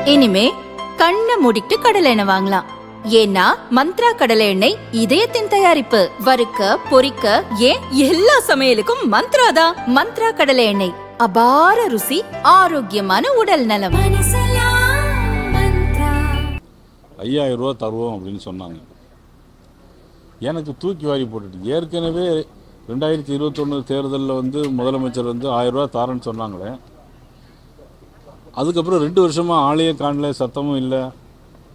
இனிமே கண்ணை மூடிட்டு கடலை எண்ணெய் வாங்கலாம். ஏன்னா மந்த்ரா கடலை எண்ணெய் இதயத்தின் தயாரிப்பு. வறுக்க பொரிக்க ஏன் எல்லா சமையலுக்கும் மந்த்ரா தான். மந்த்ரா கடலை எண்ணெய், அபார ருசி, ஆரோக்கியமான உடல் நலம். 5000 ரூபா தருவோம் அப்படின்னு சொன்னாங்க. எனக்கு தூக்கி வாரி போட்டுட்டு, ஏற்கனவே 2021 தேர்தலில் வந்து முதலமைச்சர் வந்து 1000 ரூபா தாரேன்னு சொன்னாங்களே, அதுக்கப்புறம் 2 வருஷமாக ஆளையே காணல, சத்தமும் இல்லை.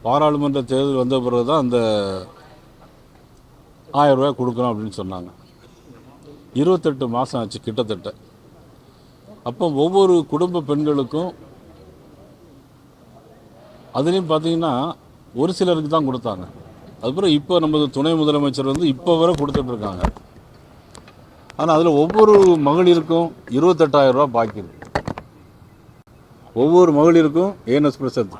பாராளுமன்ற தேர்தல் வந்த பிறகு தான் அந்த 1000 ரூபாய் கொடுக்குறோம் அப்படின்னு சொன்னாங்க. 28 மாதம் ஆச்சு கிட்டத்தட்ட. அப்போ ஒவ்வொரு குடும்ப பெண்களுக்கும் அதுலேயும் பார்த்தீங்கன்னா ஒரு சிலருக்கு தான் கொடுத்தாங்க. அதுக்கப்புறம் இப்போ நமது துணை முதலமைச்சர் வந்து இப்போ வரை கொடுத்துட்ருக்காங்க. ஆனால் அதில் ஒவ்வொரு மகளிருக்கும் 28,000 ரூபா பாக்கி இருக்கு. ஒவ்வொரு மகளிருக்கும் ஏஎன்எஸ் பிரசத்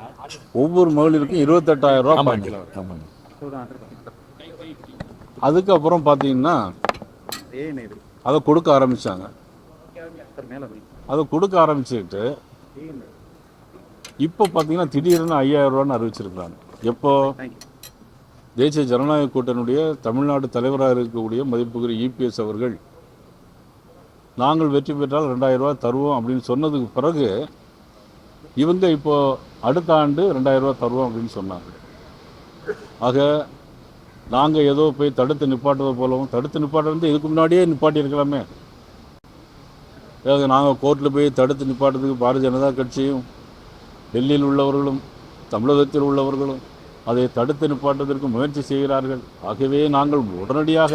ஒவ்வொரு மகளிருக்கும் 28,000 ரூபா பாக்கி. அதுக்கப்புறம் பார்த்தீங்கன்னா அதை கொடுக்க ஆரம்பித்தாங்க. அதை கொடுக்க ஆரம்பிச்சுக்கிட்டு இப்போ பார்த்தீங்கன்னா திடீர்னு 5000 ரூபான்னு அறிவிச்சிருக்கிறாங்க. எப்போ தேசிய ஜனநாயக கூட்டணியுடைய தமிழ்நாடு தலைவராக இருக்கக்கூடிய மதிப்புக்குரிய இபிஎஸ் அவர்கள் நாங்கள் வெற்றி பெற்றால் 2000 ரூபா தருவோம் அப்படின்னு சொன்னதுக்கு பிறகு இவங்க இப்போ அடுத்த ஆண்டு 2000 ரூபா தருவோம் அப்படின்னு சொன்னாங்க. ஆக நாங்கள் ஏதோ போய் தடுத்து நிப்பாட்டுறது போலவும், தடுத்து நிப்பாட்டுறது இதுக்கு முன்னாடியே நிப்பாட்டி இருக்கலாமே. நாங்கள் கோர்ட்டில் போய் தடுத்து நிப்பாட்டுறதுக்கு பாரதிய ஜனதா கட்சியும் டெல்லியில் உள்ளவர்களும் தமிழகத்தில் உள்ளவர்களும் அதை தடுத்து நிப்பாட்டுவதற்கு முயற்சி செய்கிறார்கள். ஆகவே நாங்கள் உடனடியாக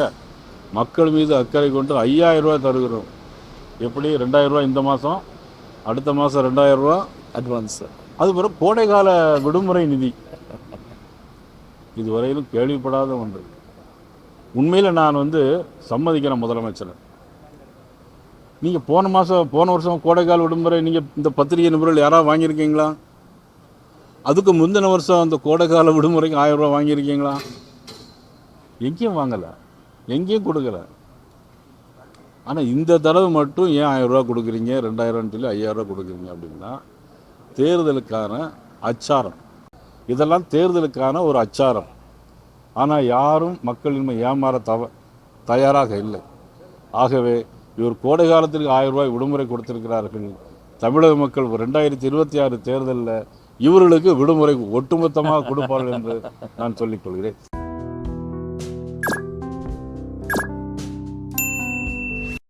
மக்கள் மீது அக்கறை கொண்டு 5000 ரூபா தருகிறோம். எப்படி 2000 ரூபா இந்த மாதம், அடுத்த மாதம் 2000 ரூபா அட்வான்ஸ். அதுக்கப்புறம் கோடைக்கால விடுமுறை நிதி, இதுவரையிலும் கேள்விப்படாத ஒன்று. உண்மையில் நான் வந்து சம்மதிக்கிறேன் முதலமைச்சர். நீங்கள் போன வருஷம் கோடைக்கால விடுமுறை நீங்கள் இந்த பத்திரிகை நிபுணர்கள் யாராவது வாங்கியிருக்கீங்களா? அதுக்கு முந்தின வருஷம் அந்த கோடைக்கால விடுமுறைக்கு 1000 ரூபா வாங்கியிருக்கீங்களா? எங்கேயும் வாங்கலை, எங்கேயும் கொடுக்கல. ஆனால் இந்த தடவை மட்டும் ஏன் 1000 ரூபா கொடுக்குறீங்க, 2000 சொல்லி 5000 ரூபா கொடுக்குறீங்க அப்படின்னா தேர்தலுக்கான அச்சாரம். இதெல்லாம் தேர்தலுக்கான ஒரு அச்சாரம். ஆனால் யாரும் மக்களின்மை ஏமாற தயாராக இல்லை. ஆகவே இவர் கோடை காலத்திற்கு 1000 ரூபாய் விடுமுறை கொடுத்திருக்கிறார்கள். தமிழக மக்கள் 2026 தேர்தலில் இவர்களுக்கு விடுமுறை ஒட்டுமொத்தமாக கொடுப்பார்கள் என்று நான் சொல்லிக் கொள்கிறேன்.